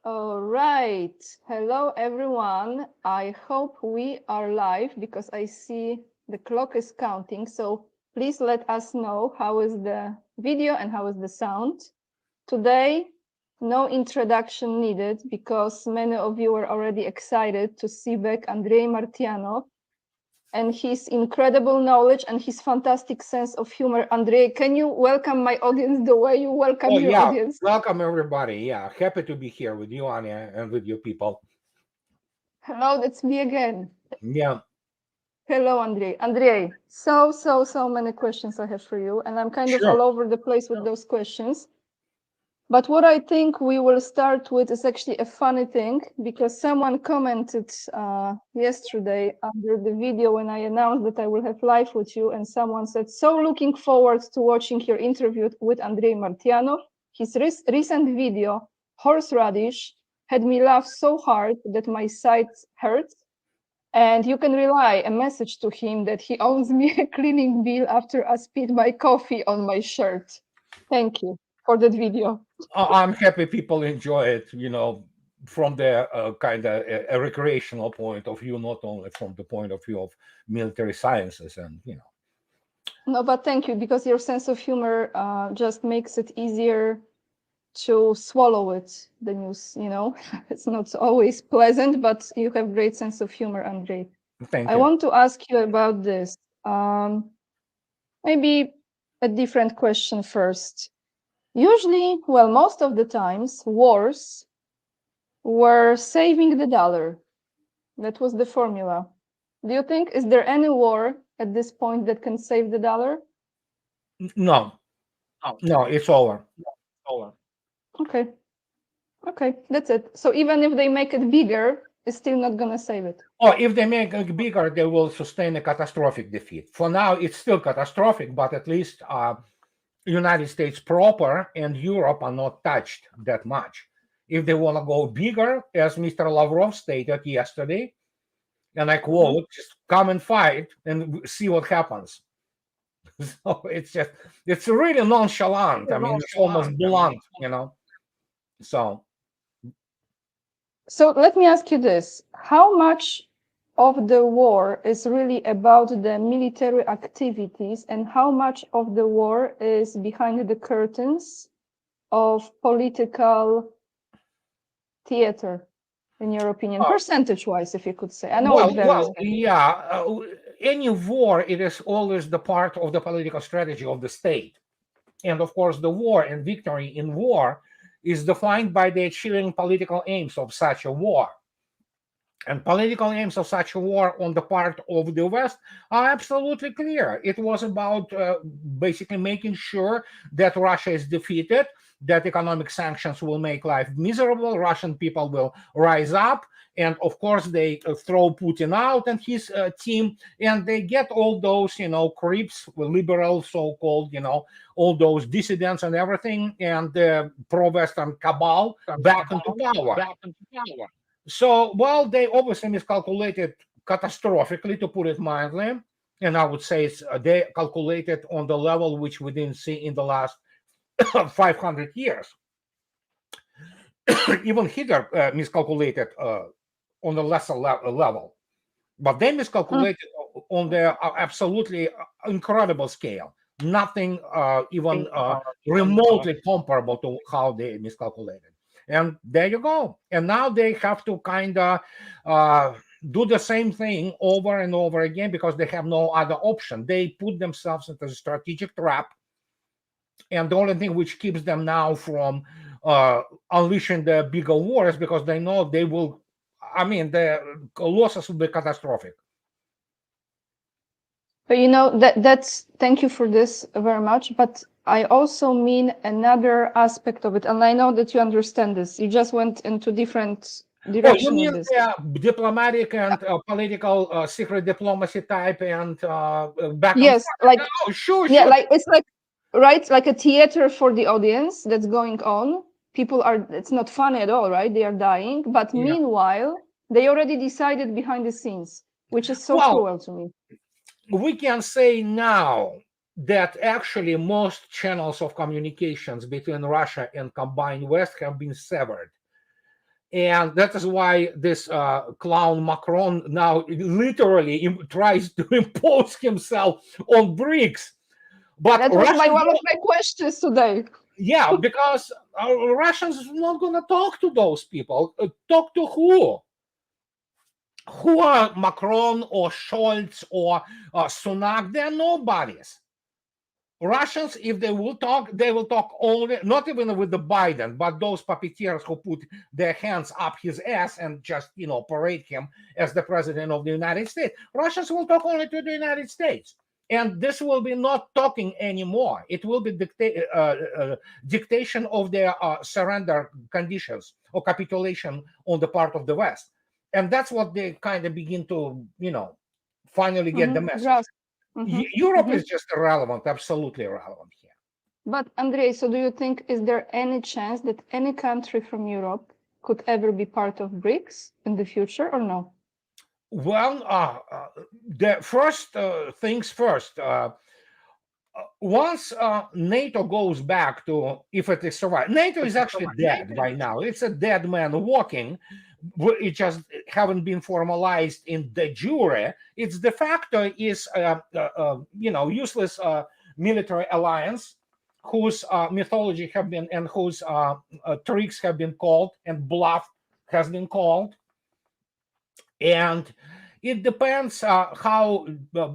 All right. Hello, everyone. I hope we are live because I see the clock is counting. So please let us know how is the video and how is the sound. Today, no introduction needed because many of you are already excited to see back Andrei Martyanov and his incredible knowledge and his fantastic sense of humor. Andrei, can you welcome my audience the way you welcome Oh your yeah, audience? welcome everybody. Yeah, happy to be here with you, Anya, and with you people. Hello, that's me again. Yeah, Hello, Andrei. Andrei, so many questions I have for you, and I'm kind of sure. all over the place with those questions. But what I think we will start with is actually a funny thing, because someone commented yesterday under the video when I announced that I will have live with you, and someone said, so looking forward to watching your interview with Andrei Martyanov. His recent video, Horseradish, had me laugh so hard that my sides hurt. And you can rely a message to him that he owes me a cleaning bill after I spilled my coffee on my shirt. Thank you for that video. I'm happy people enjoy it. From the kind of a recreational point of view, not only from the point of view of military sciences, and. No, but thank you, because your sense of humor just makes it easier to swallow it, the news. It's not always pleasant, but you have great sense of humor, Andrei. Thank I you. want to ask you about this. Maybe a different question first. Usually, well, most of the times, wars were saving the dollar. That was the formula. Do you think, is there any war at this point that can save the dollar? No, no, it's over. Okay, okay, that's it. So even if they make it bigger, it's still not gonna save it. Or if they make it bigger, they will sustain a catastrophic defeat. For now, it's still catastrophic, but at least United States proper and Europe are not touched that much. If they want to go bigger, as Mr. Lavrov stated yesterday, and I quote, just come and fight and see what happens. So it's really nonchalant. I mean, it's almost blunt. So, So let me ask you this. How much of the war is really about the military activities, and how much of the war is behind the curtains of political theater, in your opinion, uh, percentage-wise, if you could say? I know it varies. well, yeah. Any war, it is always the part of the political strategy of the state. And of course, the war and victory in war is defined by the achieving political aims of such a war. And political aims of such a war on the part of the West are absolutely clear. It was about basically making sure that Russia is defeated, that economic sanctions will make life miserable, Russian people will rise up, and of course they throw Putin out and his team, and they get all those, creeps, liberal so-called, all those dissidents and everything, and the pro-Western cabal back into power. So, well, they obviously miscalculated catastrophically, to put it mildly. And I would say they calculated on the level which we didn't see in the last 500 years. Even Hitler miscalculated on a lesser level, but they miscalculated on the absolutely incredible scale. Nothing even remotely comparable to how they miscalculated. And there you go. And now they have to kind of do the same thing over and over again because they have no other option. They put themselves into a strategic trap. And the only thing which keeps them now from unleashing the bigger war is because they know they will, I mean, the losses will be catastrophic. But that's thank you for this very much. But I also mean another aspect of it, and I know that you understand this. You just went into different Oh, you direction mean with this. diplomatic and political secret diplomacy type and back and Yes, forth? like Oh, sure, yeah, sure. like it's like right, like a theater for the audience that's going on. People are, it's not funny at all, right? They are dying, but Yeah. meanwhile, they already decided behind the scenes, which is so Well, cruel to me. we can say now that actually most channels of communications between Russia and combined West have been severed. And that is why this clown Macron now literally tries to impose himself on BRICS. But That was Russians, one of my questions today. yeah, because Russians are not going to talk to those people. Talk to who? Who are Macron or Scholz or Sunak? They're nobodies. Russians, if they will talk only, not even with the Biden, but those puppeteers who put their hands up his ass and just, parade him as the president of the United States. Russians will talk only to the United States. And this will be not talking anymore. It will be dictation of their surrender conditions or capitulation on the part of the West. And that's what they kind of begin to, finally get the message. Grasp. Europe is just irrelevant, absolutely irrelevant here. But Andrei, so do you think, is there any chance that any country from Europe could ever be part of BRICS in the future, or no? Well, the first things first. Once NATO goes back to, if it is survived, NATO is actually dead by now. It's a dead man walking. It just haven't been formalized in de jure. It's de facto is useless military alliance whose mythology have been and whose tricks have been called and bluff has been called. And it depends how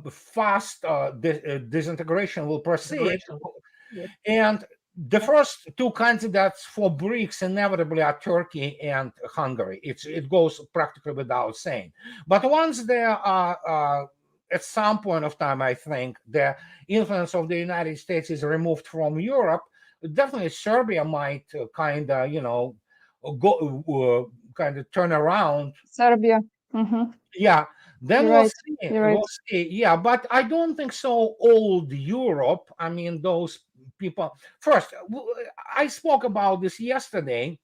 fast disintegration will proceed. And the first two candidates for BRICS inevitably are Turkey and Hungary. It goes practically without saying. But once there are, at some point of time, I think, the influence of the United States is removed from Europe, definitely Serbia might kind of, go kind of turn around. Serbia. Yeah, then You're we'll right. see. You're right. We'll see. Yeah, but I don't think so. Old Europe. I mean, those people. First, I spoke about this yesterday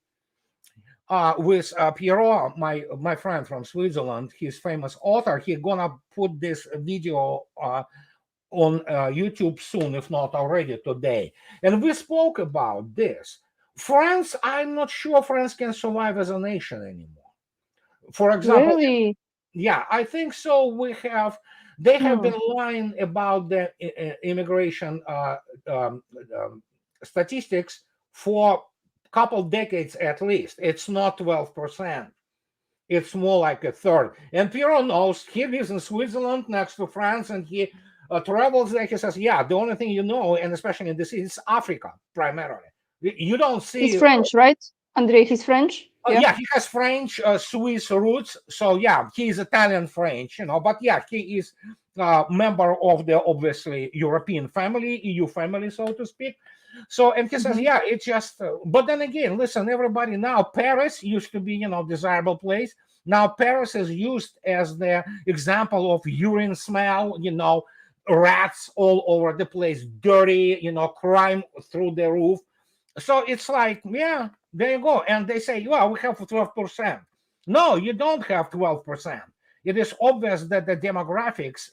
with Pierrot, my friend from Switzerland. He's famous author. He's gonna put this video on YouTube soon, if not already today. And we spoke about this. France. I'm not sure France can survive as a nation anymore. For example, Really? yeah, I think so. They have been lying about the immigration statistics for a couple decades at least. It's not 12%. It's more like a third. And Piero knows, he lives in Switzerland next to France, and he travels there. He says, yeah, the only thing you know, and especially in this, is Africa primarily. You don't see. He's French, right? Andrei, he's French? Yeah, he has French, Swiss roots. So yeah, he is Italian French, but yeah, he is a member of the obviously European family, EU family, so to speak. So, and he says, yeah, it's just, but then again, listen, everybody now, Paris used to be, desirable place. Now Paris is used as the example of urine smell, rats all over the place, dirty, crime through the roof. So it's like, yeah, there you go. And they say, well, we have 12%. No, you don't have 12%. It is obvious that the demographics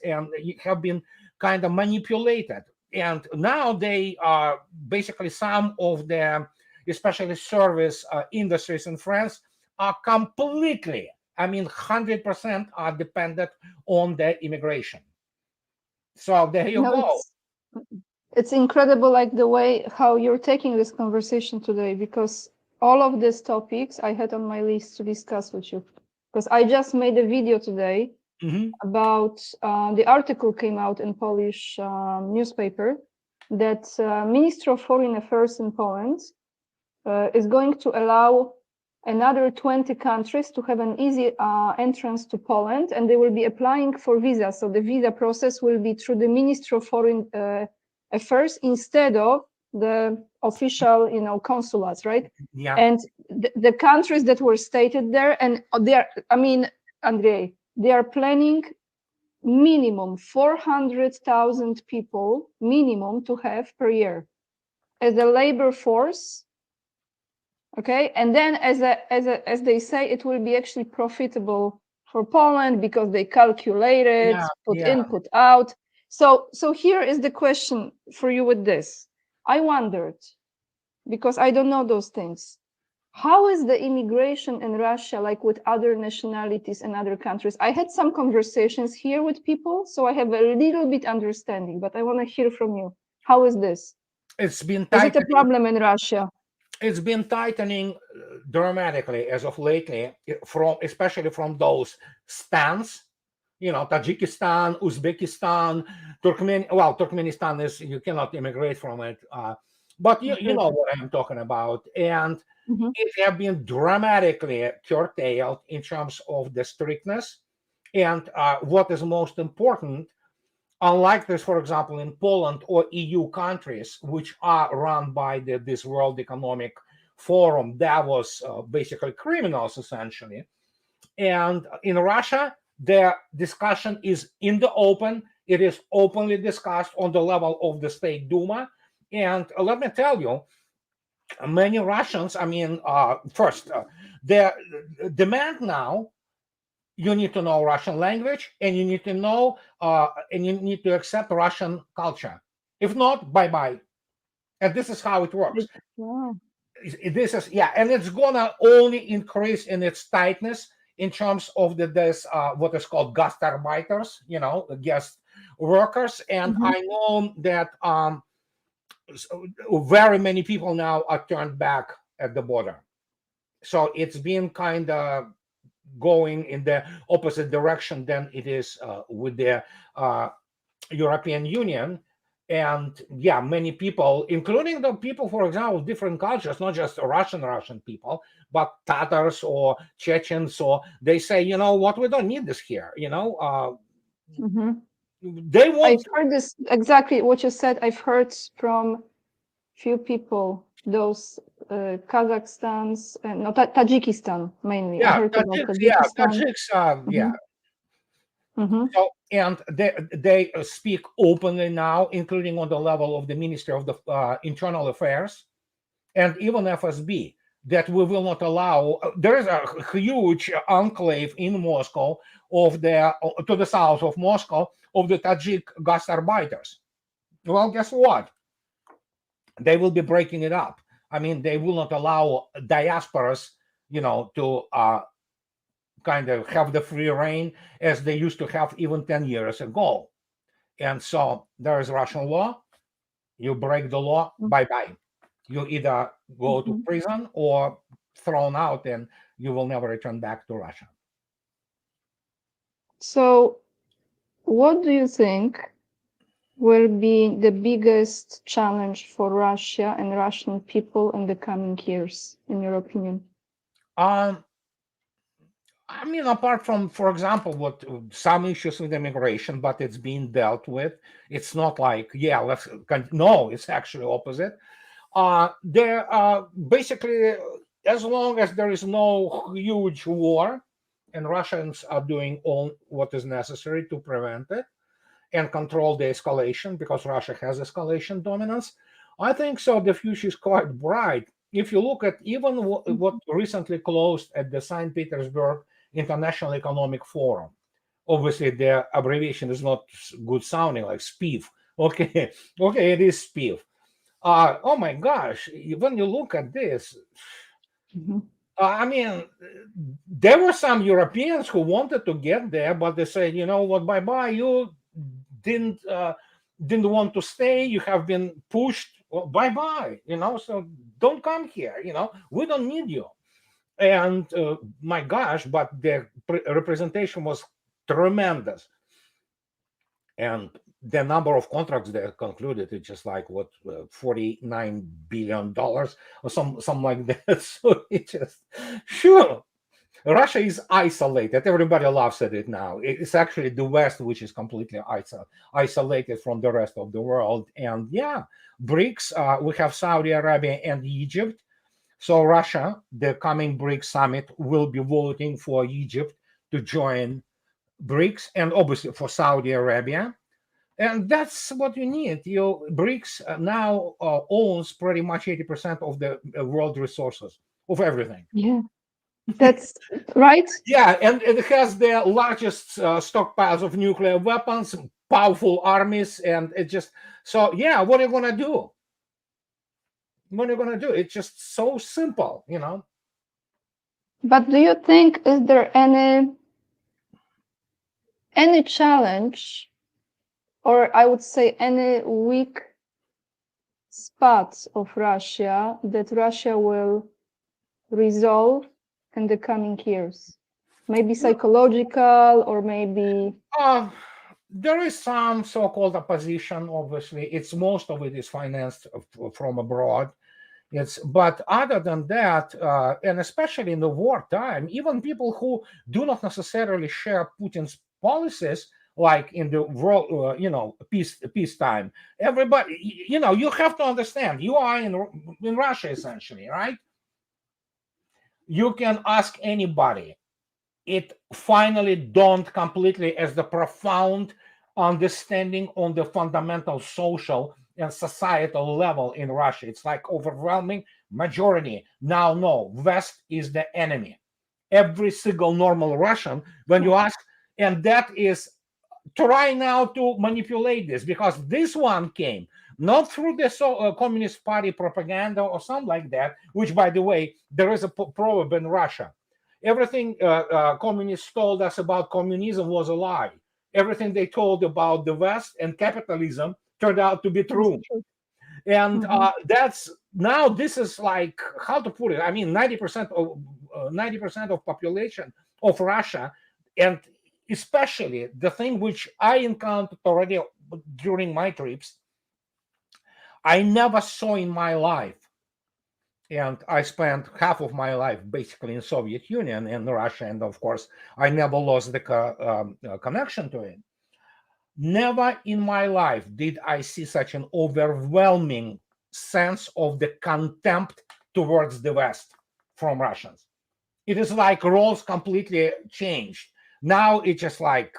have been kind of manipulated. And now they are basically some of the, especially service industries in France, are completely, 100% are dependent on the immigration. So there you go. It's incredible, like the way how you're taking this conversation today, because all of these topics I had on my list to discuss with you. Because I just made a video today about the article came out in Polish newspaper that Minister of Foreign Affairs in Poland is going to allow another 20 countries to have an easy entrance to Poland, and they will be applying for visa. So the visa process will be through the Ministry of Foreign Affairs instead of the official, consulates, right? Yeah. And the countries that were stated there, and Andrei, they are planning minimum 400,000 people minimum to have per year as a labor force. Okay, and then as they say, it will be actually profitable for Poland because they calculated, put in, put out. So here is the question for you with this. I wondered, because I don't know those things, how is the immigration in Russia like with other nationalities and other countries? I had some conversations here with people, so I have a little bit understanding, but I want to hear from you. How is this? It's been Is it a tightening. problem in Russia? It's been tightening dramatically as of lately, from especially from those stans, Tajikistan, Uzbekistan, Turkmenistan is, you cannot immigrate from it, but you know what I'm talking about. And Mhm. it have been dramatically curtailed in terms of the strictness. And what is most important, unlike this, for example, in Poland or EU countries, which are run by this World Economic Forum, Davos, basically criminals essentially. And in Russia, the discussion is in the open. It is openly discussed on the level of the State Duma. And let me tell you, many Russians, I mean, first, the demand now, you need to know Russian language, and you need to know, and you need to accept Russian culture. If not, bye bye. And this is how it works. Wow. This is, yeah, and it's gonna only increase in its tightness in terms of this what is called gastarbeiters, guest workers. And Mhm. I know that very many people now are turned back at the border. So it's been kind of going in the opposite direction than it is with the uh, European Union. And yeah, many people, including the people, for example, different cultures, not just Russian people, but Tatars or Chechens, or they say, you know what, we don't need this here. Mhm. They I've want. heard this exactly what you said. I've heard from few people, those Kazakhstans and no, Tajikistan mainly. I Yeah, heard about Tajiks, yeah, Tajikistan. Tajiks, yeah. Mhm. Mhm. So, and they speak openly now, including on the level of the Ministry of the Internal Affairs and even FSB, that we will not allow. There is a huge enclave in Moscow of the to the south of Moscow of the Tajik gastarbeiters. Well, guess what? They will be breaking it up. I mean, they will not allow diasporas, to kind of have the free reign as they used to have even 10 years ago. And so there is Russian law. You break the law, bye bye. You either go to Mhm. prison or thrown out, and you will never return back to Russia. So, what do you think will be the biggest challenge for Russia and Russian people in the coming years, in your opinion? Um, I mean, apart from, for example, what some issues with immigration, but it's being dealt with. It's not like, yeah, no, it's actually opposite. There basically, as long as there is no huge war, and Russians are doing all what is necessary to prevent it and control the escalation, because Russia has escalation dominance, I think so. The future is quite bright. If you look at even what recently closed at the St. Petersburg International Economic Forum, obviously the abbreviation is not good sounding, like SPIF. Okay, okay, it is SPIF. Oh my gosh, when you look at this, Mhm. I mean, there were some Europeans who wanted to get there, but they said, you know what, bye bye, you didn't didn't want to stay, you have been pushed, well, bye bye, so don't come here, we don't need you. And my gosh, but the representation was tremendous. And the number of contracts they concluded, it's just like what, $49 billion or something like that. So it just, sure, Russia is isolated. Everybody laughs at it now. It's actually the West which is completely isolated from the rest of the world. And yeah, BRICS, we have Saudi Arabia and Egypt. So Russia, the coming BRICS summit, will be voting for Egypt to join BRICS, and obviously for Saudi Arabia. And that's what you need. BRICS now owns pretty much 80% of the world resources of everything. Yeah, that's right. Yeah, and it has the largest stockpiles of nuclear weapons, powerful armies, and it just, so yeah. What are you gonna do? What are you gonna do? It's just so simple. But do you think, is there any challenge, or I would say any weak spots of Russia that Russia will resolve in the coming years? Maybe psychological, or maybe... There is some so-called opposition. Obviously, it's most of it is financed from abroad. But other than that, and especially in the wartime, even people who do not necessarily share Putin's policies, like in the world, peacetime, everybody, you have to understand, you are in Russia essentially, right? You can ask anybody. It finally dawned completely as the profound understanding on the fundamental social and societal level in Russia. It's like overwhelming majority now know West is the enemy. Every single normal Russian, when you ask, and that is try now to manipulate this, because this one came not through the Communist Party propaganda or something like that, which, by the way, there is a proverb in Russia. Everything communists told us about communism was a lie. Everything they told about the West and capitalism turned out to be true. And that's now, this is like, how to put it? I mean, 90% of population of Russia, and especially the thing which I encountered already during my trips, I never saw in my life. And I spent half of my life basically in Soviet Union and Russia, and of course, I never lost the connection to it. Never in my life did I see such an overwhelming sense of the contempt towards the West from Russians. It is like roles completely changed. Now it's just like,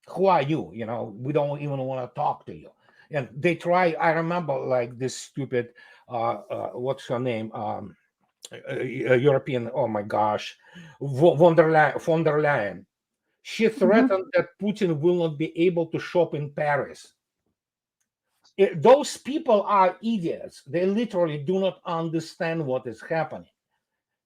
who are you? We don't even want to talk to you. And they try. I remember like this stupid, what's her name? European. Oh my gosh, von der Leyen. She threatened that Putin will not be able to shop in Paris. Those people are idiots. They literally do not understand what is happening.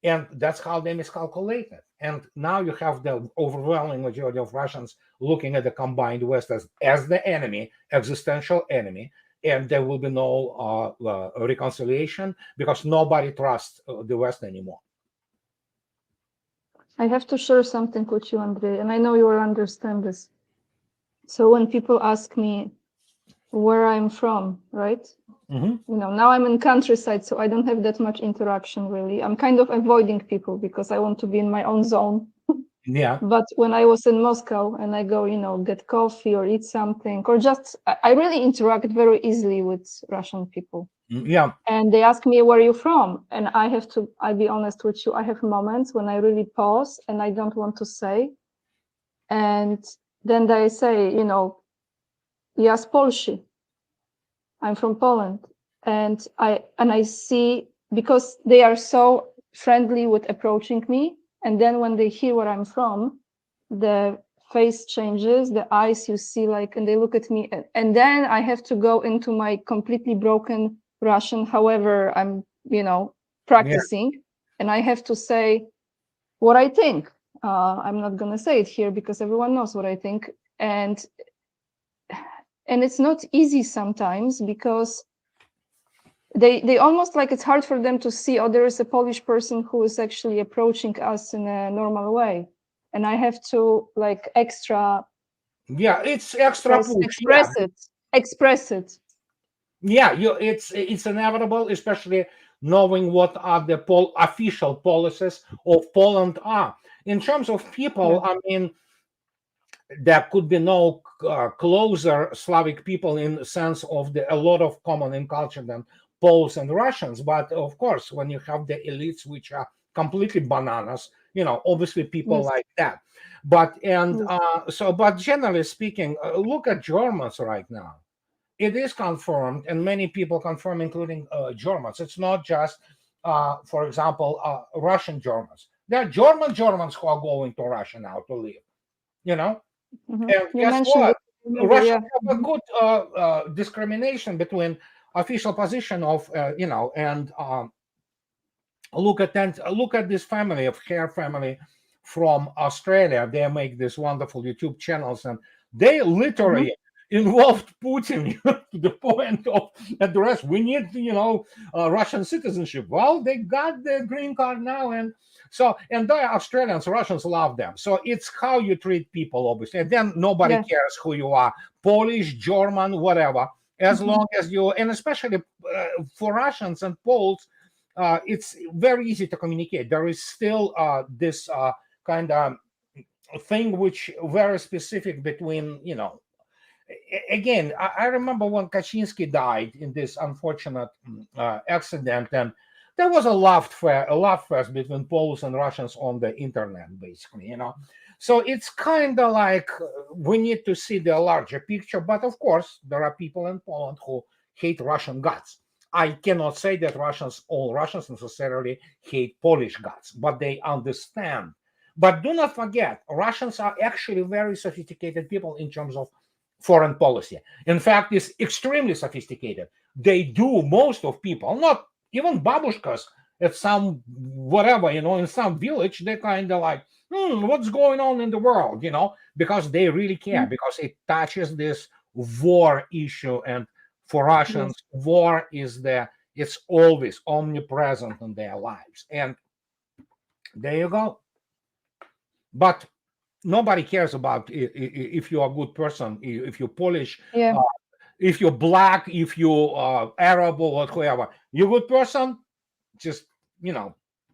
And that's how they miscalculate it. And now you have the overwhelming majority of Russians looking at the combined West as the enemy, existential enemy, and there will be no reconciliation because nobody trusts the West anymore. I have to share something with you, Andrei, and I know you will understand this. So when people ask me where I'm from, right? Now I'm in countryside, so I don't have that much interaction, really. I'm kind of avoiding people because I want to be in my own zone. Yeah. But when I was in Moscow and I go, get coffee or eat something, or just, I really interact very easily with Russian people. Yeah. And they ask me, where are you from? And I'll be honest with you, I have moments when I really pause and I don't want to say. And then they say, ja z Polski. I'm from Poland. And I see, because they are so friendly with approaching me, and then when they hear where I'm from, the face changes, the eyes you see, and they look at me, and then I have to go into my completely broken Russian, however I'm, practicing, and I have to say what I think. I'm not gonna say it here because everyone knows what I think, and it's not easy sometimes because they almost it's hard for them to see, there is a Polish person who is actually approaching us in a normal way, and I have to extra. Yeah, it's extra express it. Yeah, it's inevitable, especially knowing what are the official policies of Poland are. In terms of people, I mean, there could be no closer Slavic people in the sense of a lot of common in culture than Poles and Russians. But of course, when you have the elites which are completely bananas, obviously people like that. But but generally speaking, look at Germans right now. It is confirmed, and many people confirm, including Germans. It's not just, for example, Russian Germans. There are Germans who are going to Russia now to live. And guess what? Russia have a good discrimination between official position of, and look at this family of hair family from Australia. They make this wonderful YouTube channels, and they literally involved Putin to the point of address. We need, Russian citizenship. Well, they got the green card now, and the Australians, Russians love them. So it's how you treat people, obviously. And then nobody cares who you are, Polish, German, whatever, as long as you, and especially for Russians and Poles, it's very easy to communicate. There is still this kind of thing which very specific between, again, I remember when Kaczynski died in this unfortunate accident, and there was a love fest between Poles and Russians on the internet, basically, So it's kind of like we need to see the larger picture. But of course, there are people in Poland who hate Russian guts. I cannot say that all Russians necessarily hate Polish guts, but they understand. But do not forget, Russians are actually very sophisticated people in terms of foreign policy. In fact, it's extremely sophisticated. They do, most of people, not even babushkas at some whatever, in some village, they kind of like, what's going on in the world, because they really care, because it touches this war issue. And for Russians, war is it's always omnipresent in their lives. And there you go. But nobody cares about if you're a good person, if you're Polish, if you're black, if you're Arab or whatever. You're a good person, just,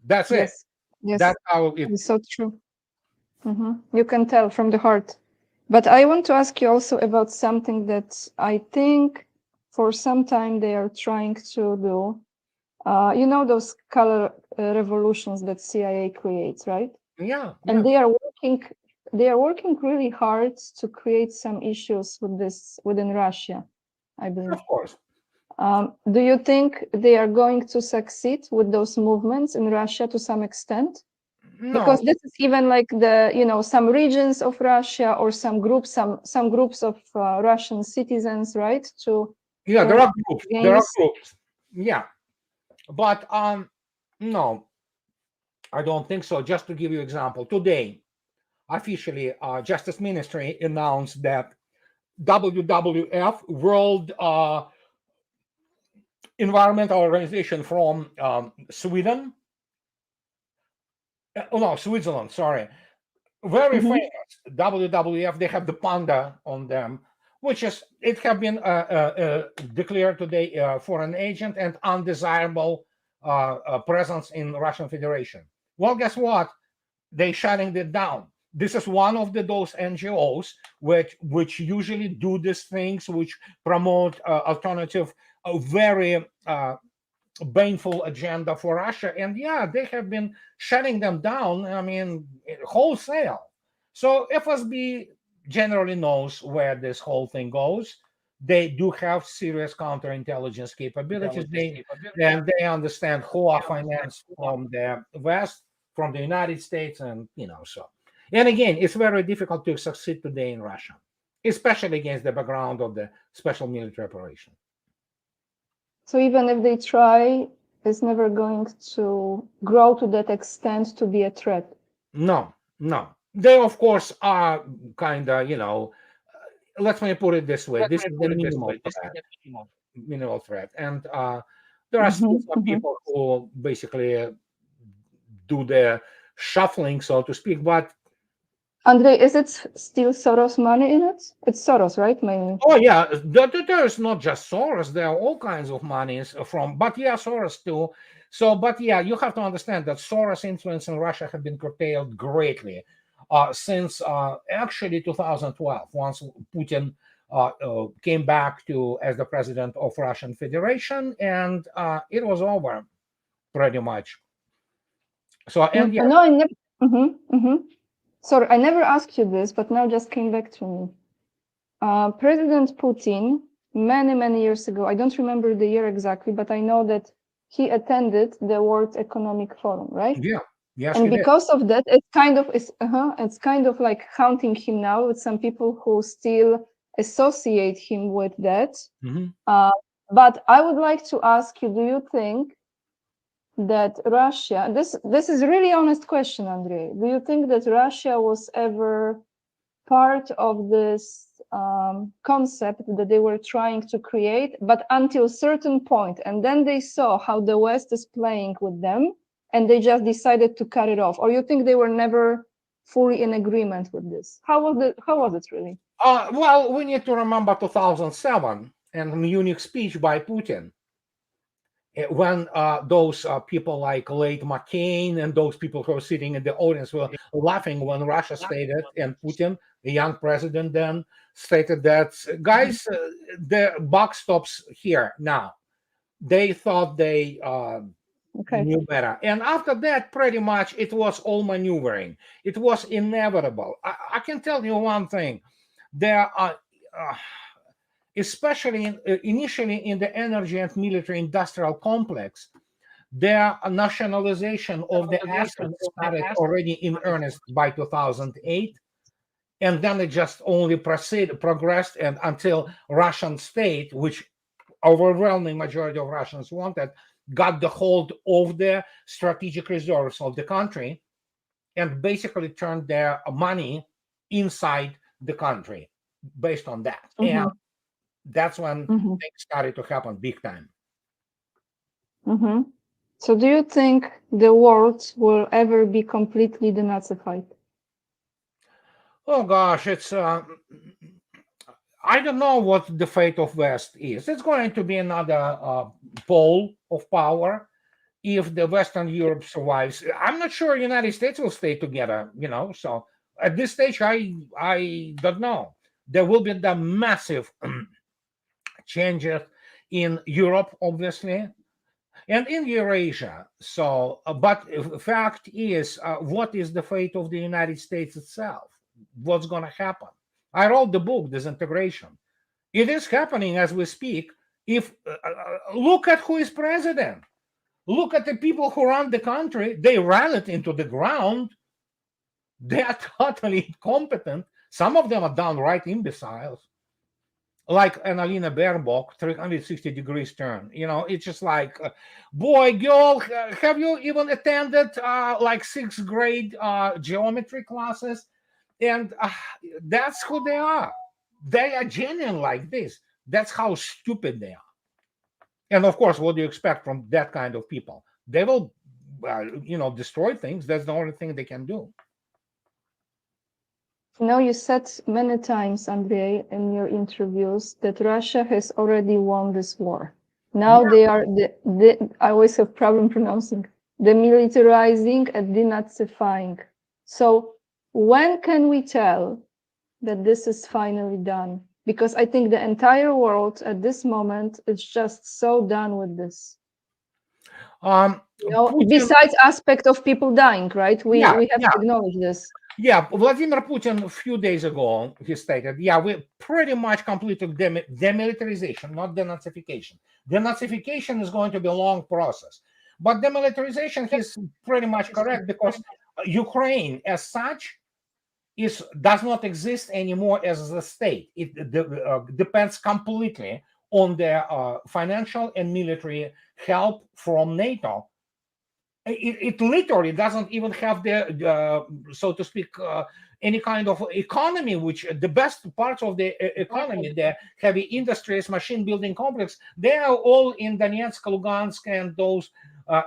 that's it. Yes. That's how it's so true. You can tell from the heart. But I want to ask you also about something that I think for some time they are trying to do. Those color revolutions that CIA creates, right? Yeah. And they are working really hard to create some issues with this within Russia, I believe. Of course. Do you think they are going to succeed with those movements in Russia to some extent? No. Because this is even like some regions of Russia or some groups of Russian citizens, right? There are groups. There are groups. Yeah, but no, I don't think so. Just to give you an example, today, officially, Justice Ministry announced that WWF, World Environmental Organization from Sweden. Switzerland, sorry. Very famous WWF. They have the panda on them, which it have been declared today foreign agent and undesirable presence in Russian Federation. Well, guess what? They shutting it down. This is one of those NGOs which usually do these things, which promote alternative, very painful agenda for Russia. And they have been shutting them down, wholesale. So FSB generally knows where this whole thing goes. They do have serious counterintelligence capabilities. And they understand who are financed from the West, from the United States, and so. And again, it's very difficult to succeed today in Russia, especially against the background of the special military operation. So even if they try, it's never going to grow to that extent to be a threat. No. They, of course, are kind of, let me put it this way. This is the minimal threat. And there are still some people who basically do the shuffling, so to speak. But Andrei, is it still Soros money in it? It's Soros, right? Mainly. Oh yeah, there's not just Soros. There are all kinds of monies from, but Soros too. So, but you have to understand that Soros' influence in Russia have been curtailed greatly since actually 2012, once Putin came back as the president of Russian Federation, and it was over pretty much. So, and no, I never. Sorry, I never asked you this, but now just came back to me. President Putin, many years ago, I don't remember the year exactly, but I know that he attended the World Economic Forum, right? Yeah. Yes, and because of that, it's kind of like haunting him now with some people who still associate him with that. But I would like to ask you, do you think that Russia, this is a really honest question, Andrei. Do you think that Russia was ever part of this concept that they were trying to create, but until a certain point, and then they saw how the West is playing with them, and they just decided to cut it off? Or you think they were never fully in agreement with this? How was it really? Well, we need to remember 2007 and Munich speech by Putin, when those people like late McCain and those people who were sitting in the audience were laughing when Russia stated, and Putin, the young president then, stated that, guys, the buck stops here now. They thought they knew better. And after that, pretty much it was all maneuvering. It was inevitable. I can tell you one thing. There are... especially initially in the energy and military industrial complex, their nationalization of the assets started already in earnest by 2008, and then it just only progressed, and until Russian state, which overwhelming majority of Russians wanted, got the hold of the strategic reserves of the country and basically turned their money inside the country based on that. And that's when things started to happen big time. So do you think the world will ever be completely denazified? Oh gosh, it's I don't know what the fate of West is. It's going to be another pole of power if the Western Europe survives. I'm not sure United States will stay together, so at this stage I don't know. There will be the massive changes in Europe, obviously, and in Eurasia. So, but fact is, what is the fate of the United States itself? What's going to happen? I wrote the book, Disintegration. It is happening as we speak. If look at who is president. Look at the people who run the country. They ran it into the ground. They are totally incompetent. Some of them are downright imbeciles. Like Annalena Baerbock, 360 degrees turn. It's just like, boy, girl, have you even attended like 6th grade geometry classes? And that's who they are. They are genuine like this. That's how stupid they are. And of course, what do you expect from that kind of people? They will, destroy things. That's the only thing they can do. You said many times, Andrei, in your interviews that Russia has already won this war. Now they are, I always have problem pronouncing, demilitarizing and denazifying. So when can we tell that this is finally done? Because I think the entire world at this moment is just so done with this. Besides aspect of people dying, right? We have to acknowledge this. Yeah, Vladimir Putin a few days ago, he stated, we pretty much completed demilitarization, not denazification. Denazification is going to be a long process. But demilitarization, he's pretty much correct, because Ukraine as such does not exist anymore as a state. It depends completely on their financial and military help from NATO. It literally doesn't even have the, so to speak, any kind of economy, which the best parts of the economy, the heavy industries, machine building complex, they are all in Donetsk, Lugansk, and those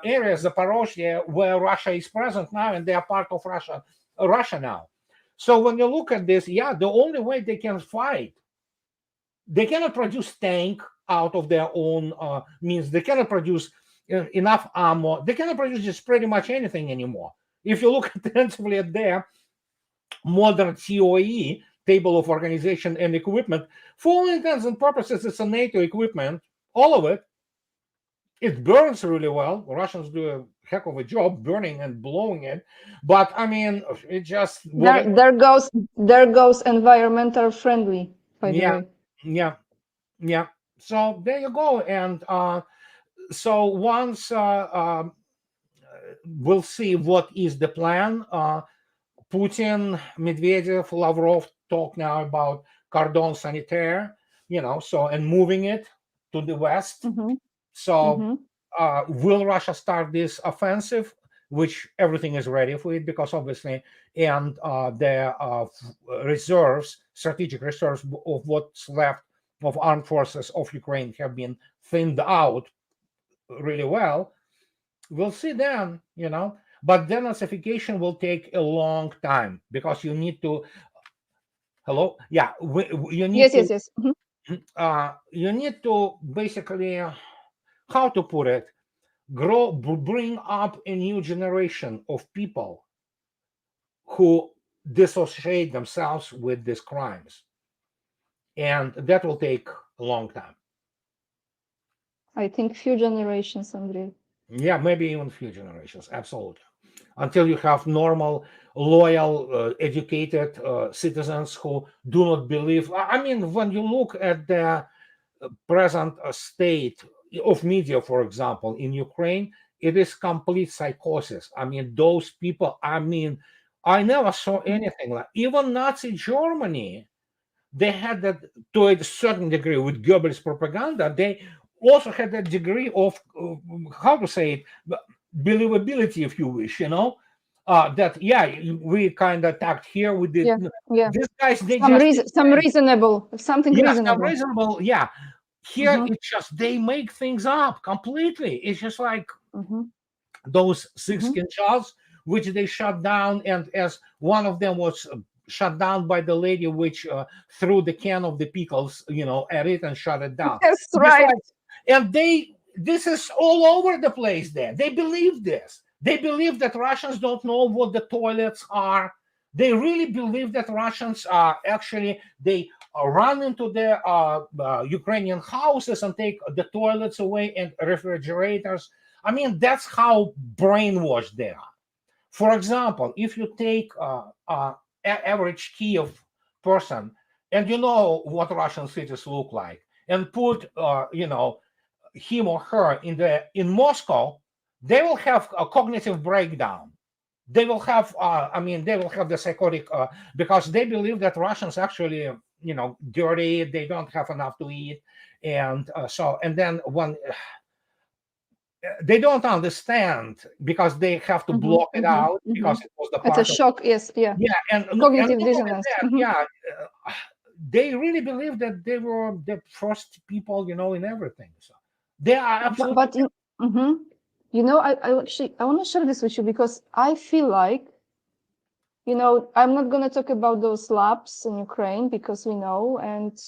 areas, Zaporozhye, where Russia is present now, and they are part of Russia now. So when you look at this, the only way they can fight, they cannot produce tank out of their own means. They cannot produce enough ammo. They cannot produce just pretty much anything anymore. If you look intensively at their modern COE, table of organization and equipment, for all intents and purposes, it's a NATO equipment, all of it. It burns really well. Russians do a heck of a job burning and blowing it, but I mean, it just there goes environmental friendly, by the way. Yeah. So there you go. And so once we'll see what is the plan. Putin, Medvedev, Lavrov talk now about cordon sanitaire, and moving it to the West. So will Russia start this offensive, which everything is ready for it, because obviously, and the reserves, strategic reserves of what's left of armed forces of Ukraine have been thinned out really well. We'll see then, but denazification will take a long time, because you need to, hello, yeah, you need Yes, to, yes, yes. you need to basically, how to put it, bring up a new generation of people who dissociate themselves with these crimes, and that will take a long time. I think few generations, Andrei. Yeah, maybe even few generations, absolutely, until you have normal, loyal, educated citizens who do not believe. I mean, when you look at the present state of media, for example, in Ukraine, it is complete psychosis. I mean, those people, I mean, I never saw anything like, even Nazi Germany, they had that to a certain degree with Goebbels propaganda. They also had that degree of, how to say it, believability, if you wish, that, yeah, we kind of attacked here with the, Yeah. these guys, they Some just, some reasonable, something yeah, some reasonable. reasonable, yeah. Here it's just they make things up completely. It's just like those 6 Kinjals, which they shut down, and as one of them was shut down by the lady which threw the can of the pickles, at it and shut it down. That's Just right. like, and this is all over the place there. They believe this. They believe that Russians don't know what the toilets are. They really believe that Russians are actually, they run into the Ukrainian houses and take the toilets away and refrigerators. I mean, that's how brainwashed they are. For example, if you take average Kiev person, and you know what Russian cities look like, and put him or her in Moscow, they will have a cognitive breakdown. They will have, they will have the psychotic, because they believe that Russians actually, dirty. They don't have enough to eat, and and then when they don't understand, because they have to block it out, because it was the part It's a shock. Yes, yeah. yeah, and Cognitive not only dissonance. that, yeah, they really believe that they were the first people, in everything. So they are absolutely. But I actually I want to share this with you, because I feel like, I'm not going to talk about those labs in Ukraine, because we know, and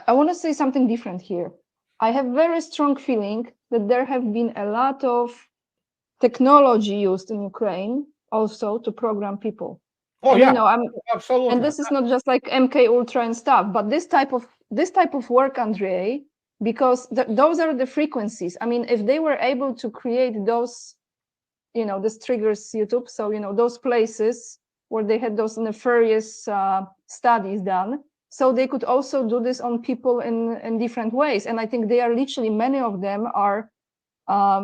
I want to say something different here. I have very strong feeling that there have been a lot of technology used in Ukraine also to program people. Oh, and, yeah, absolutely. And this is not just like MK Ultra and stuff, but this type of work, Andrei, because those are the frequencies. I mean, if they were able to create those, this triggers YouTube. So, those places where they had those nefarious studies done. So they could also do this on people in different ways. And I think they are literally, many of them are,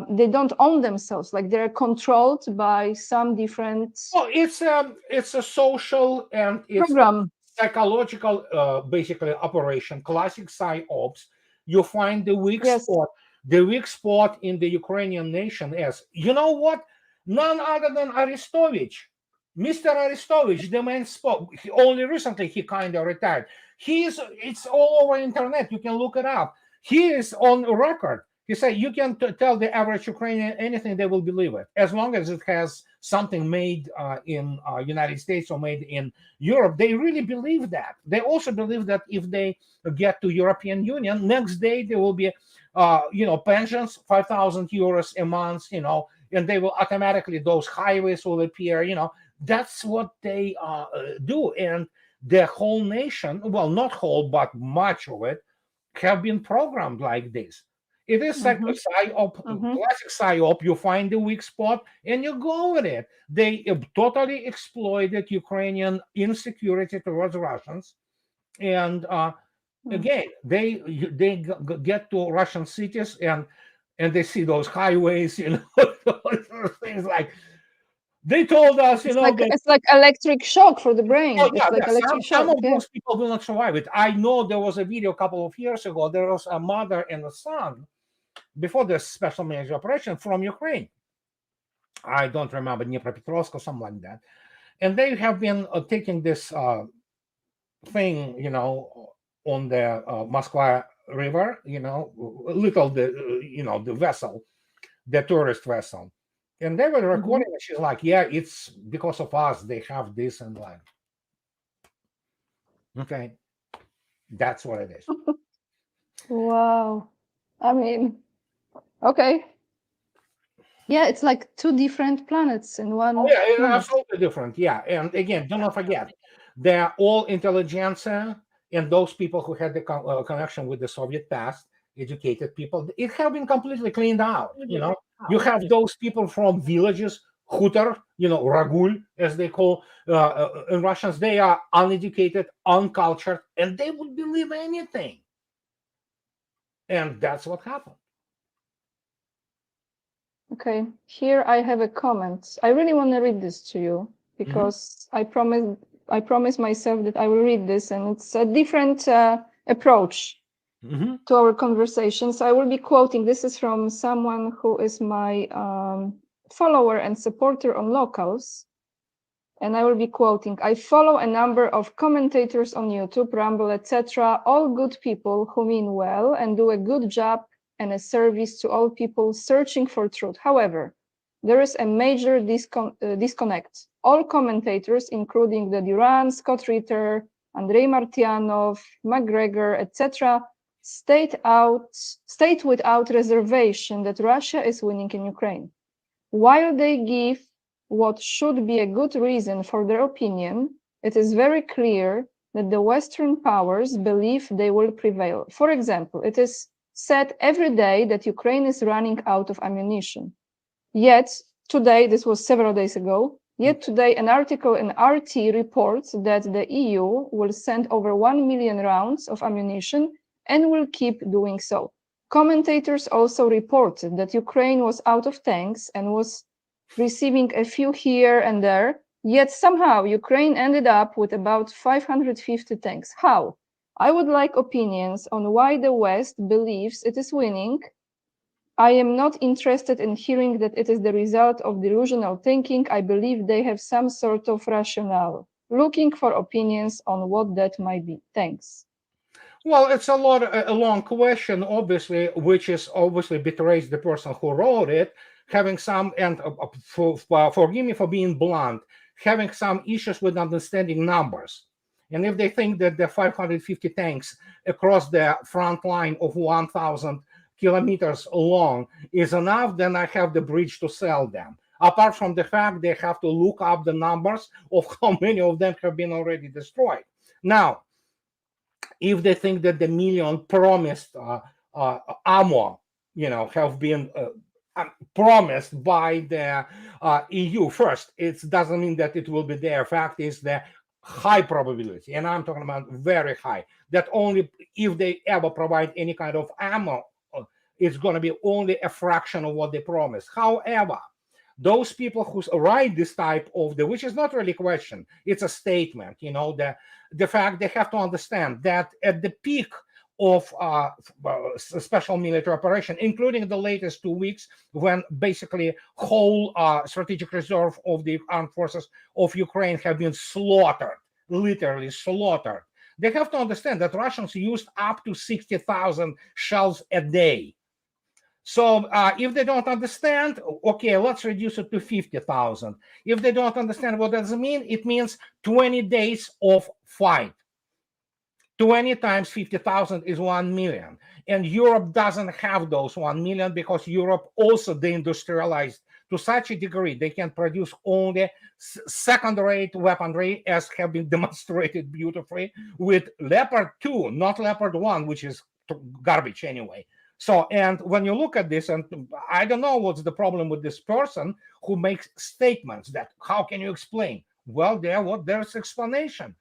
they don't own themselves. Like, they're controlled by some different it's a social and it's program. psychological, basically operation, classic psyops. You find the weak Yes. spot. The weak spot in the Ukrainian nation is, you know what? None other than Arestovich. Mr. Arestovich, the man spoke. Only recently he kind of retired. It's all over internet. You can look it up. He is on record. He said you can tell the average Ukrainian anything, they will believe it, as long as it has something made in United States or made in Europe. They really believe that. They also believe that if they get to European Union, next day there will be, pensions, 5,000 euros a month, and they will automatically, those highways will appear, that's what they do. And the whole nation, well, not whole, but much of it, have been programmed like this. It is like a psyop, classic psyop. You find the weak spot and you go with it. They totally exploited Ukrainian insecurity towards Russians, and again, they get to Russian cities and they see those highways, those things like. They told us, It's like electric shock for the brain. Oh, It's like electric shock. some of those people will not survive it. I know there was a video a couple of years ago. There was a mother and a son before the special military operation from Ukraine. I don't remember, Dnipropetrovsk or something like that. And they have been taking this thing, on the Moskva River, little the vessel, the tourist vessel, and they were recording. And she's like, "Yeah, it's because of us. They have this and like." Okay, that's what it is. Wow. I mean, okay. Yeah, it's like two different planets in one Oh, yeah, minute. absolutely different. Yeah, and again, do not forget, they're all intelligentsia, and those people who had the connection with the Soviet past, educated people. It have been completely cleaned out. You have those people from villages, hutor, ragul, as they call in Russians. They are uneducated, uncultured, and they would believe anything. And that's what happened. Okay, here I have a comment. I really want to read this to you because I promised myself that I will read this, and it's a different approach to our conversation. So I will be quoting. This is from someone who is my follower and supporter on Locals. And I will be quoting, "I follow a number of commentators on YouTube, Rumble, etc., all good people who mean well and do a good job and a service to all people searching for truth. However, there is a major disconnect. All commentators, including the Duran, Scott Ritter, Andrei Martyanov, McGregor, etc., state without reservation that Russia is winning in Ukraine. While they give what should be a good reason for their opinion, it is very clear that the Western powers believe they will prevail. For example, it is said every day that Ukraine is running out of ammunition. Yet today, this was several days ago, yet today an article in RT reports that the EU will send over 1 million rounds of ammunition and will keep doing so. Commentators also reported that Ukraine was out of tanks and was receiving a few here and there, yet somehow Ukraine ended up with about 550 tanks. How? I would like opinions on why the West believes it is winning. I am not interested in hearing that it is the result of delusional thinking. I believe they have some sort of rationale. Looking for opinions on what that might be. Thanks." Well, it's a long question, obviously, which is obviously betrays the person who wrote it, having some, and forgive me for being blunt, having some issues with understanding numbers. And if they think that the 550 tanks across the front line of 1,000 kilometers long is enough, then I have the bridge to sell them. Apart from the fact they have to look up the numbers of how many of them have been already destroyed. Now, if they think that the million promised ammo, have been promised by the EU, first, it doesn't mean that it will be there. Fact is the high probability, and I'm talking about very high, that only if they ever provide any kind of ammo, it's going to be only a fraction of what they promised. However, those people who write this type of which is not really a question, it's a statement, the fact they have to understand that at the peak of special military operation, including the latest 2 weeks, when basically whole strategic reserve of the armed forces of Ukraine have been slaughtered, literally slaughtered. They have to understand that Russians used up to 60,000 shells a day. So if they don't understand, okay, let's reduce it to 50,000. If they don't understand what does it mean, it means 20 days of fight. 20 times 50,000 is 1 million. And Europe doesn't have those 1 million because Europe also deindustrialized to such a degree they can produce only second-rate weaponry, as have been demonstrated beautifully with Leopard 2, not Leopard 1, which is garbage anyway. So, and when you look at this, and I don't know what's the problem with this person who makes statements that, how can you explain? Well, there's explanation.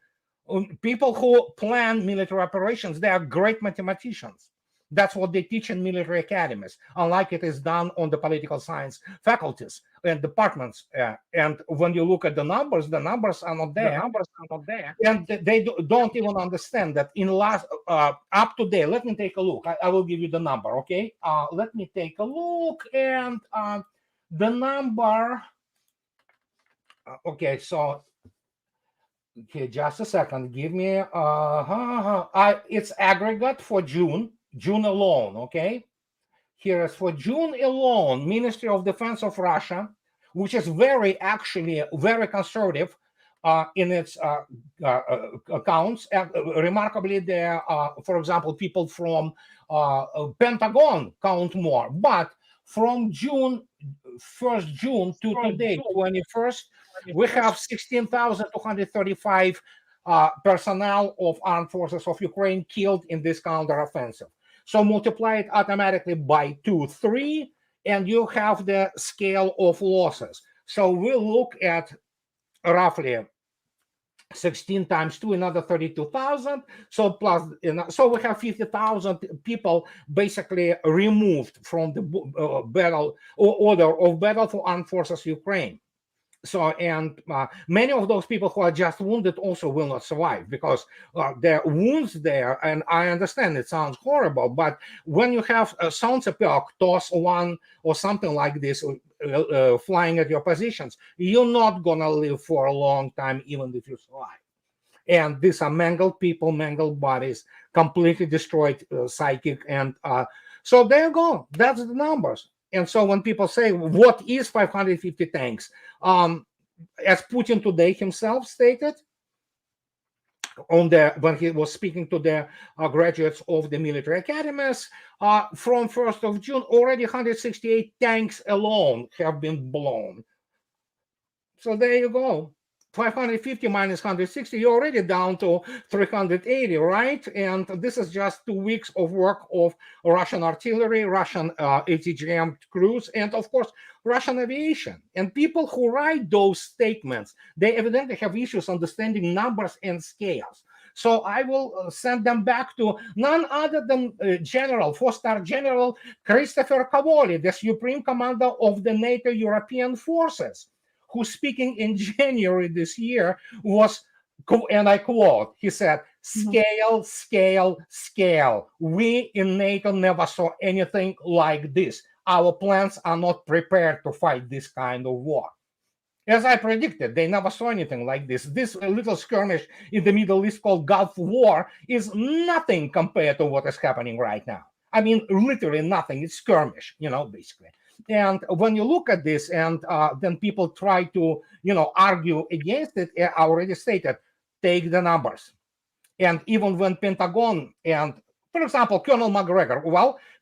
People who plan military operations, they are great mathematicians. That's what they teach in military academies, unlike it is done on the political science faculties and departments. And when you look at the numbers are not there. And they don't even understand that in last up to date. Let me take a look. I will give you the number. Okay, let me take a look, and the number. Okay, so okay, just a second. Give me it's aggregate for June alone. Okay, here is for June alone. Ministry of Defense of Russia, which is actually very conservative in its accounts. Remarkably, there are, for example, people from Pentagon count more, but from June 1st June to today, 21st, we have 16,235 personnel of armed forces of Ukraine killed in this counteroffensive. So multiply it automatically by 2, 3, and you have the scale of losses. So we'll look at roughly 16 times 2, another 32,000. So plus, so we have 50,000 people basically removed from the battle or order of battle for armed forces Ukraine. So, and many of those people who are just wounded also will not survive because there are wounds there. And I understand it sounds horrible, but when you have a Soundsepok, TOS-1 or something like this flying at your positions, you're not going to live for a long time, even if you survive. And these are mangled people, mangled bodies, completely destroyed psychic. And so there you go. That's the numbers. And so when people say, what is 550 tanks? As Putin today himself stated, when he was speaking to the graduates of the military academies, from 1st of June, already 168 tanks alone have been blown. So there you go. 550 minus 160, you're already down to 380, right? And this is just 2 weeks of work of Russian artillery, Russian ATGM crews, and of course, Russian aviation. And people who write those statements, they evidently have issues understanding numbers and scales. So I will send them back to none other than General, 4-star General Christopher Cavoli, the Supreme Commander of the NATO European Forces, who speaking in January this year was, and I quote, he said, scale, scale, scale. We in NATO never saw anything like this. Our plans are not prepared to fight this kind of war. As I predicted, they never saw anything like this. This little skirmish in the Middle East called Gulf War is nothing compared to what is happening right now. I mean, literally nothing. It's skirmish, basically. And when you look at this and then people try to, argue against it, I already stated, take the numbers. And even when Pentagon and, for example, Colonel McGregor,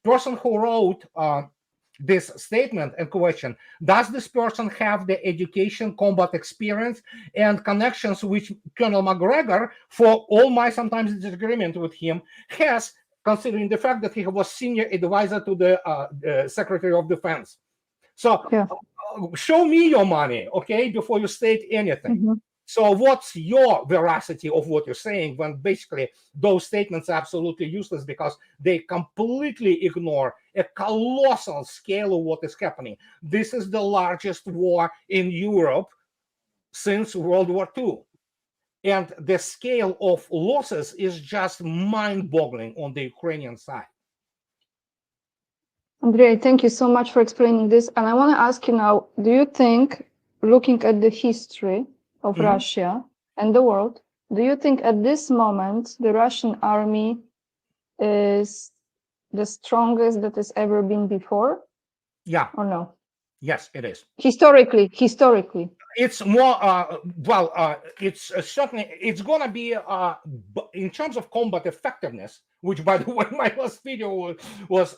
person who wrote this statement and question, does this person have the education, combat experience, and connections which Colonel McGregor, for all my sometimes disagreement with him, has, considering the fact that he was senior advisor to the Secretary of Defense. So show me your money, okay, before you state anything. So what's your veracity of what you're saying when basically those statements are absolutely useless because they completely ignore a colossal scale of what is happening? This is the largest war in Europe since World War II. And the scale of losses is just mind-boggling on the Ukrainian side. Andrei, thank you so much for explaining this. And I want to ask you now, do you think, looking at the history of Russia and the world, do you think at this moment the Russian army is the strongest that has ever been before? Yeah. Or no? Yes, it is. Historically. It's more, it's certainly, it's going to be, in terms of combat effectiveness, which, by the way, my last video was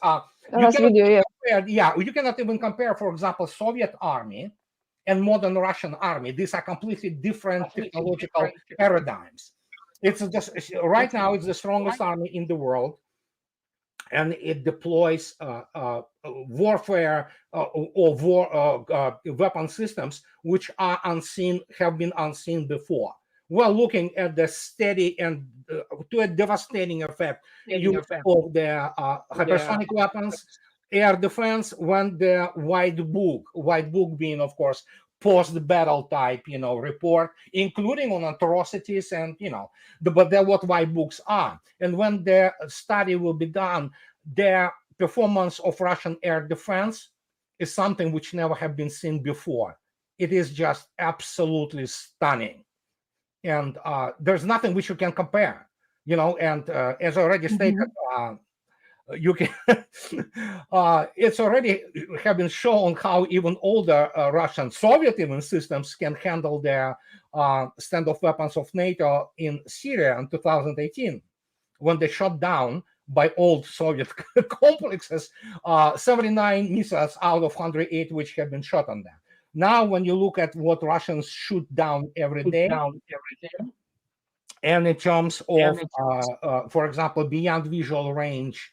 you cannot even compare, for example, Soviet army and modern Russian army. These are completely different technological paradigms. It's just, right now, it's the strongest army in the world. And it deploys warfare or war weapon systems which are unseen, have been unseen before. we're looking at the steady and to a devastating effect use of the hypersonic weapons, air defense, when the white book being, of course, post-battle type, report, including on atrocities and, but they're what white books are. And when the study will be done, the performance of Russian air defense is something which never have been seen before. It is just absolutely stunning. And there's nothing which you can compare, and as I already stated, you can it's already have been shown how even older Russian Soviet even systems can handle their standoff weapons of NATO in Syria in 2018, when they shot down by old Soviet complexes 79 missiles out of 108 which have been shot on them. Now, when you look at what Russians shoot down every day, and in terms of, for example, beyond visual range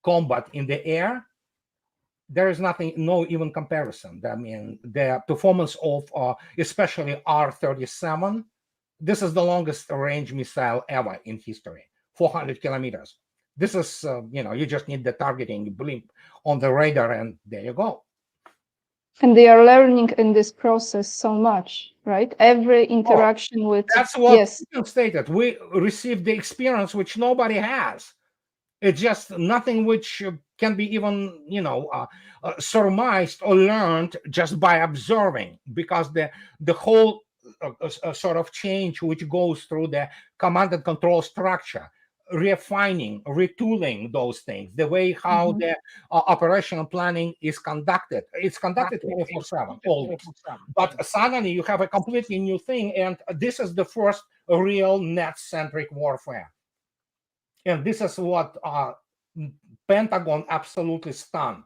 combat in the air, there is no even comparison. I mean, the performance of especially R-37, this is the longest range missile ever in history, 400 kilometers. This is, you just need the targeting blimp on the radar, and there you go. And they are learning in this process so much, right? Every interaction with... That's what you stated. We received the experience which nobody has. It's just nothing which can be even, surmised or learned just by observing, because the whole sort of change which goes through the command and control structure, refining, retooling those things, the way how the operational planning is conducted. It's conducted 24/7, always. But suddenly you have a completely new thing, and this is the first real net-centric warfare. And this is what Pentagon absolutely stunned.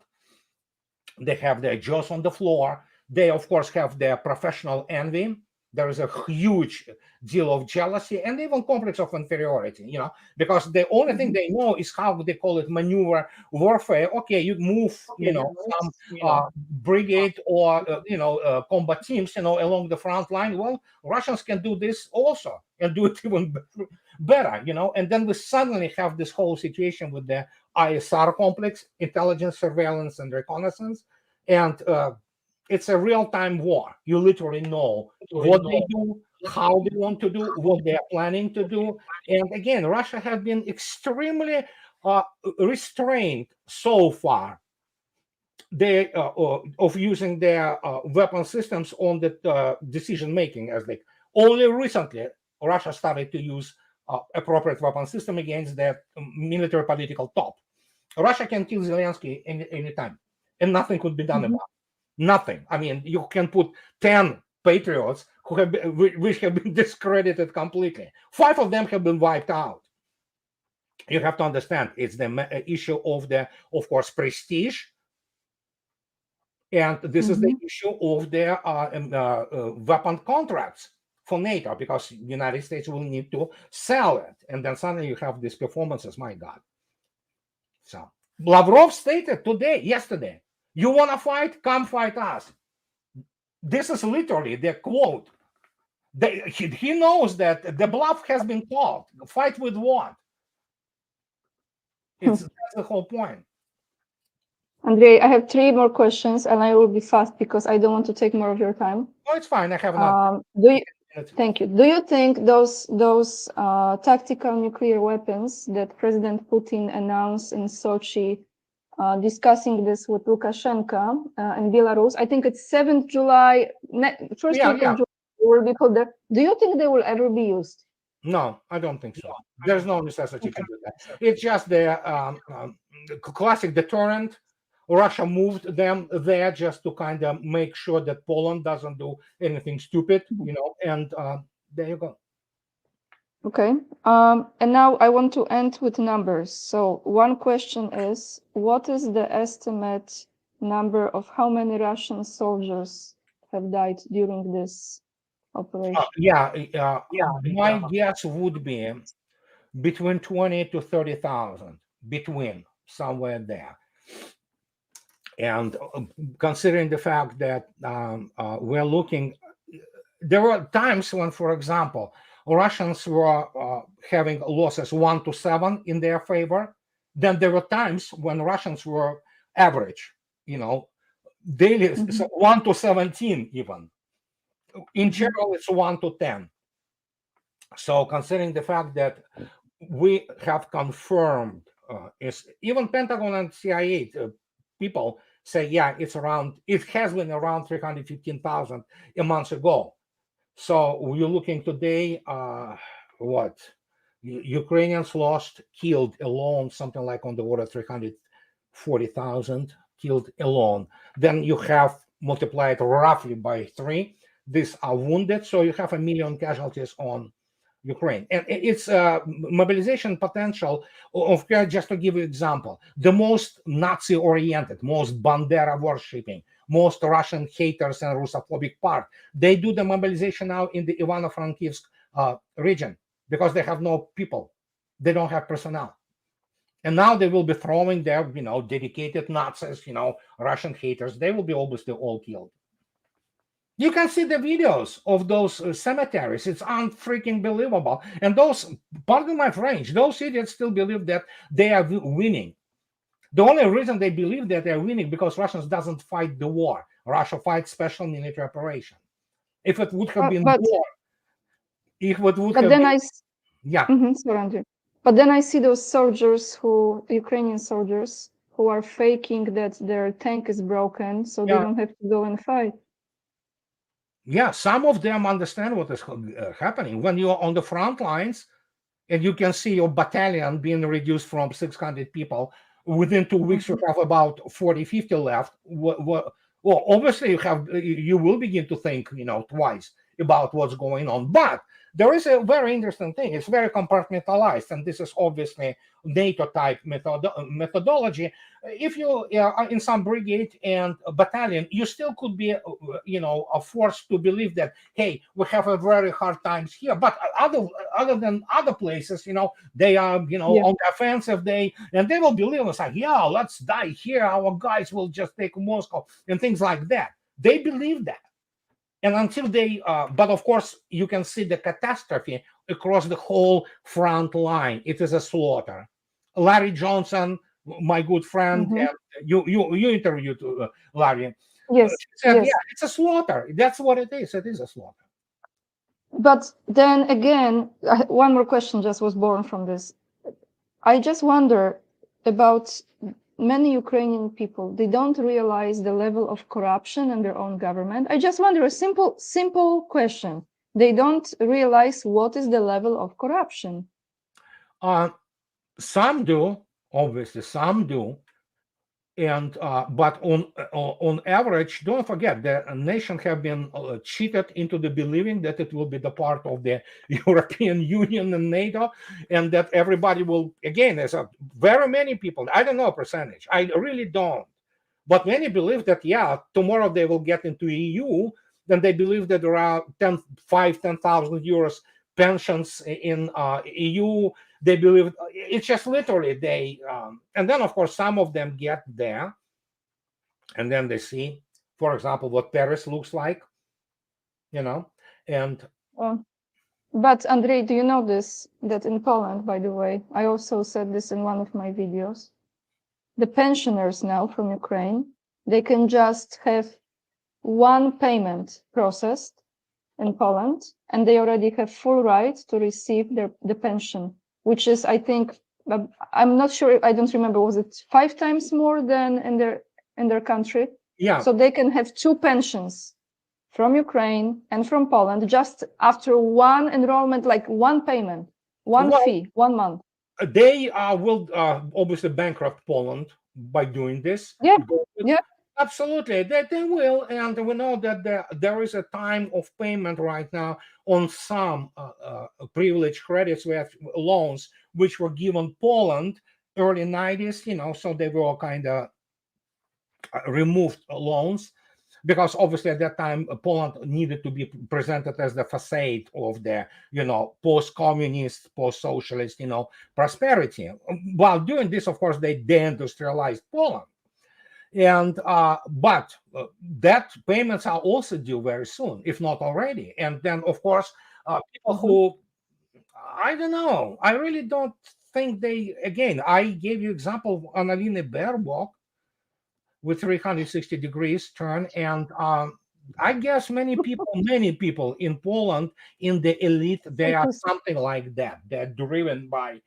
They have their jaws on the floor. They, of course, have their professional envy. There is a huge deal of jealousy and even complex of inferiority, because the only thing they know is how they call it maneuver warfare. Okay, you move, some brigade or, combat teams, along the front line. Well, Russians can do this also and do it even better, and then we suddenly have this whole situation with the ISR complex, intelligence, surveillance, and reconnaissance. And it's a real-time war. You literally know what they do, how they want to do, what they are planning to do. And again, Russia has been extremely restrained so far of using their weapon systems on the decision-making. As they only recently, Russia started to use appropriate weapon system against their military political top. Russia can kill Zelensky anytime, and nothing could be done about it. Nothing. I mean, you can put 10 patriots which have been discredited completely. 5 of them have been wiped out. You have to understand, it's the issue of course, prestige. And this is the issue of their weapon contracts for NATO, because the United States will need to sell it. And then suddenly you have these performances, my God. So Lavrov stated yesterday, you want to fight? Come fight us. This is literally the quote. He knows that the bluff has been called. Fight with what? That's the whole point. Andrei, I have 3 more questions, and I will be fast because I don't want to take more of your time. Oh, it's fine. I have enough. Thank you. Do you think those tactical nuclear weapons that President Putin announced in Sochi, discussing this with Lukashenko in Belarus, I think it's 7th July, first week of July, will be put there. Do you think they will ever be used? No, I don't think so. There's no necessity to do that. It's just the classic deterrent. Russia moved them there just to kind of make sure that Poland doesn't do anything stupid, and there you go. Okay. And now I want to end with numbers. So one question is, what is the estimate number of how many Russian soldiers have died during this operation? My guess would be between 20 to 30,000, between somewhere there. And considering the fact that we're looking, there were times when, for example, Russians were having losses 1-7 in their favor. Then there were times when Russians were average, daily, Mhm. 1-17 even. In general, it's 1-10. So considering the fact that we have confirmed, is even Pentagon and CIA people say, yeah, it has been around 315,000 a month ago. So you're looking today, what? Ukrainians lost, killed alone, something like on the order of 340,000 killed alone. Then you have multiplied roughly by 3. These are wounded, so you have 1 million casualties on Ukraine. And it's mobilization potential of, just to give you example, the most Nazi-oriented, most Bandera worshipping, most Russian haters and Russophobic part, they do the mobilization now in the Ivano-Frankivsk region because they have no people. They don't have personnel. And now they will be throwing their, dedicated Nazis, Russian haters. They will be obviously all killed. You can see the videos of those cemeteries. It's unfreaking believable. And those, pardon my French, those idiots still believe that they are winning. The only reason they believe that they're winning because Russians doesn't fight the war. Russia fights special military operation. If it would have been But war, if it would but have then been, yeah, sorry, Andrei. But then I see those soldiers Ukrainian soldiers who are faking that their tank is broken, so they yeah, don't have to go and fight. yeah. Some of them understand what is happening when you're on the front lines, and you can see your battalion being reduced from 600 people. Within 2 weeks, you have about 40, 50 left. Well, obviously, you will begin to think, twice about what's going on. But there is a very interesting thing. It's very compartmentalized, and this is obviously NATO type methodology. If you are in some brigade and a battalion, you still could be, forced to believe that, hey, we have a very hard times here. But other than other places, they are, on the offensive day, and they will believe us like, yeah, let's die here. Our guys will just take Moscow and things like that. They believe that. And until they, but of course, you can see the catastrophe across the whole front line. It is a slaughter. Larry Johnson, my good friend, and you interviewed Larry. Yes, Said, yeah, yes. it's a slaughter. That's what it is. It is a slaughter. But then again, one more question just was born from this. I just wonder about many Ukrainian people. They don't realize the level of corruption in their own government. I just wonder a simple question. They don't realize what is the level of corruption. Some do, obviously, some do. And but on average, don't forget the nation have been cheated into the believing that it will be the part of the European Union and NATO, and that everybody will, again, there's very many people, I don't know a percentage, I really don't, but many believe that, yeah, tomorrow they will get into EU. Then they believe that there are 10,000 euros pensions in EU. They believe it's just literally they, and then of course some of them get there, and then they see, for example, what Paris looks like, and. But Andrei, do you know this? That in Poland, by the way, I also said this in one of my videos. The pensioners now from Ukraine, they can just have one payment processed in Poland, and they already have full right to receive the pension, which is, I think, I'm not sure, I don't remember, was it 5 times more than in their country? Yeah. So they can have 2 pensions from Ukraine and from Poland just after one enrollment, like one payment, one fee, 1 month. They will obviously bankrupt Poland by doing this. Yeah, yeah. Absolutely, they will, and we know that there is a time of payment right now on some privileged credits with loans which were given Poland early 90s, so they were kind of removed loans, because obviously at that time Poland needed to be presented as the facade of the post-communist, post-socialist prosperity. While doing this, of course, they deindustrialized Poland. And but that payments are also due very soon, if not already. And then of course people who I don't know. I really don't think they. Again, I gave you example of Annalena Baerbock with 360 degrees turn, and I guess many people in Poland, in the elite, they are something like that. They're driven by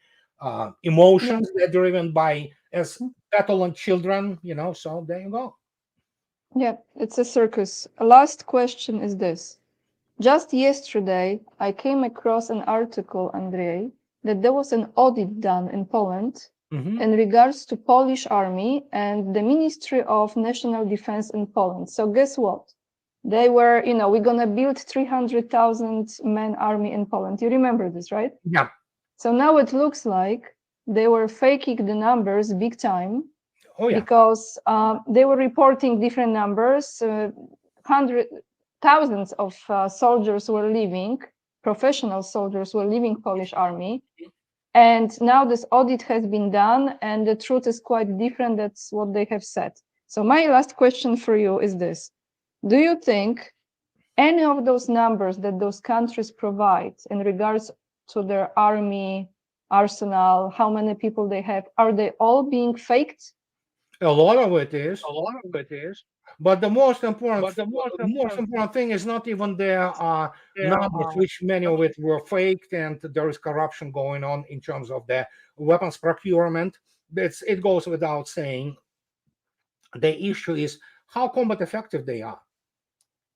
emotions. They're driven by as petulant children. So there you go. Yeah, it's a circus. Last question is this. Just yesterday, I came across an article, Andrei, that there was an audit done in Poland in regards to Polish army and the Ministry of National Defense in Poland. So guess what? They were, we're going to build 300,000 men army in Poland. You remember this, right? Yeah. So now it looks like they were faking the numbers big time. Oh, yeah. Because they were reporting different numbers. Thousands of soldiers were leaving, professional soldiers were leaving Polish army. And now this audit has been done and the truth is quite different. That's what they have said. So my last question for you is this. Do you think any of those numbers that those countries provide in regards to their army, arsenal, how many people they have, are they all being faked? A lot of it is. But the most important thing is not even the numbers, which many of it were faked, and there is corruption going on in terms of the weapons procurement. It goes without saying. The issue is how combat effective they are.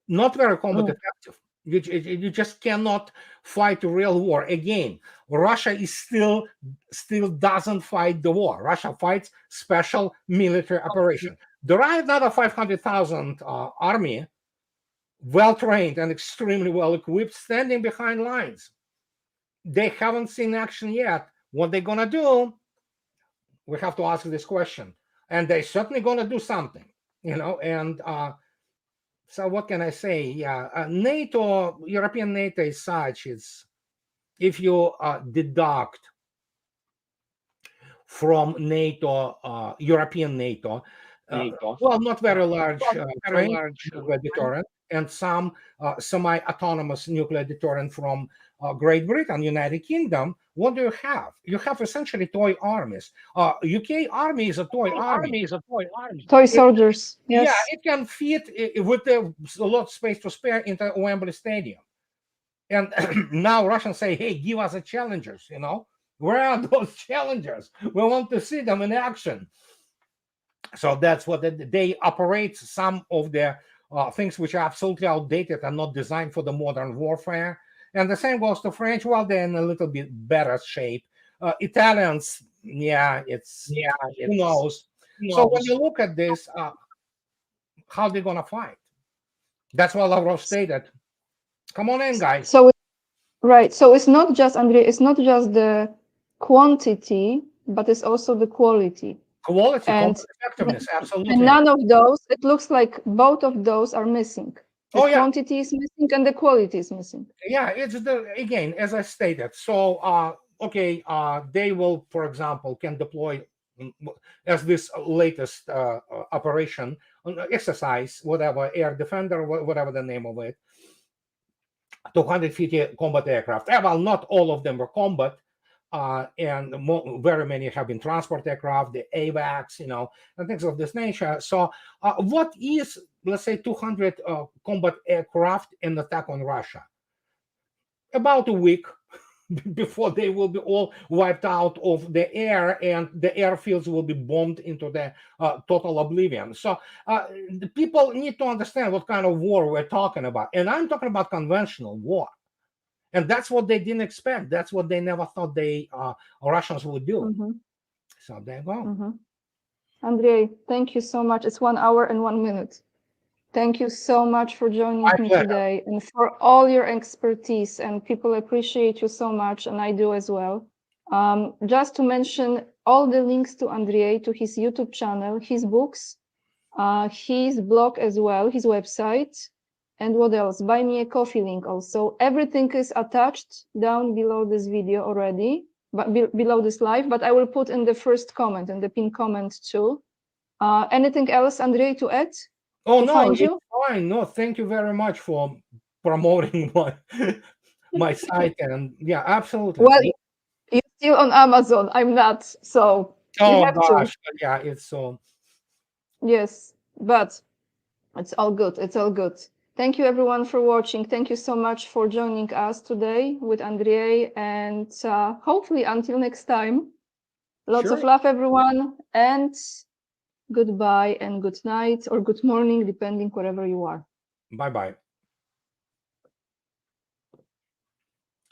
Not very combat effective. You just cannot fight a real war. Again, Russia is still doesn't fight the war. Russia fights special military operation. There are another 500,000 army, well trained and extremely well equipped, standing behind lines. They haven't seen action yet. What they're gonna do? We have to ask this question, and they're certainly gonna do something, And so what can I say? Yeah, NATO, European NATO is such. It's if you deduct from NATO, European NATO, well, not very large nuclear deterrent, and some semi-autonomous nuclear deterrent from Great Britain, United Kingdom. What do you have? You have essentially toy armies. UK army is a toy army. Toy soldiers. Yes. Yeah, it can fit with a lot of space to spare into Wembley Stadium. And now Russians say, "Hey, give us a challengers." Where are those challengers? We want to see them in action. So that's what they operate. Some of their things which are absolutely outdated and not designed for the modern warfare. And the same goes to French. Well, they're in a little bit better shape. Italians, who knows? So when you look at this, how they're gonna fight? That's what Lavrov stated. Come on in, guys. So it's not just, Andrei, it's not just the quantity, but it's also the quality. Quality and effectiveness, absolutely. And none of those, it looks like both of those are missing. The quantity is missing and the quality is missing. Yeah, it's again, as I stated. So they will, for example, can deploy as this latest operation exercise, whatever, air defender, whatever the name of it, 250 combat aircraft. Well, not all of them were combat, and very many have been transport aircraft, the AVACs, and things of this nature. So what is, let's say, 200 combat aircraft in attack on Russia? About a week before they will be all wiped out of the air, and the airfields will be bombed into the total oblivion. So the people need to understand what kind of war we're talking about. And I'm talking about conventional war. And that's what they didn't expect. That's what they never thought Russians would do. So there you go. Andrei, thank you so much. It's 1 hour and 1 minute. Thank you so much for joining me today and for all your expertise. And people appreciate you so much, and I do as well. Just to mention all the links to Andrei, to his YouTube channel, his books, his blog as well, his website, and what else? Buy me a coffee link also. Everything is attached down below this video already, but below this live, but I will put in the first comment, in the pinned comment too. Anything else, Andrei, to add? Oh, no, it's fine. No, thank you very much for promoting my site, and yeah, absolutely. Well, you're still on Amazon. I'm not, so you Oh have to. gosh, yeah, it's so. Yes, but it's all good. It's all good. Thank you, everyone, for watching. Thank you so much for joining us today with Andrei, and hopefully until next time. Lots of Sure. love, everyone, and goodbye and good night or good morning, depending wherever you are. Bye bye.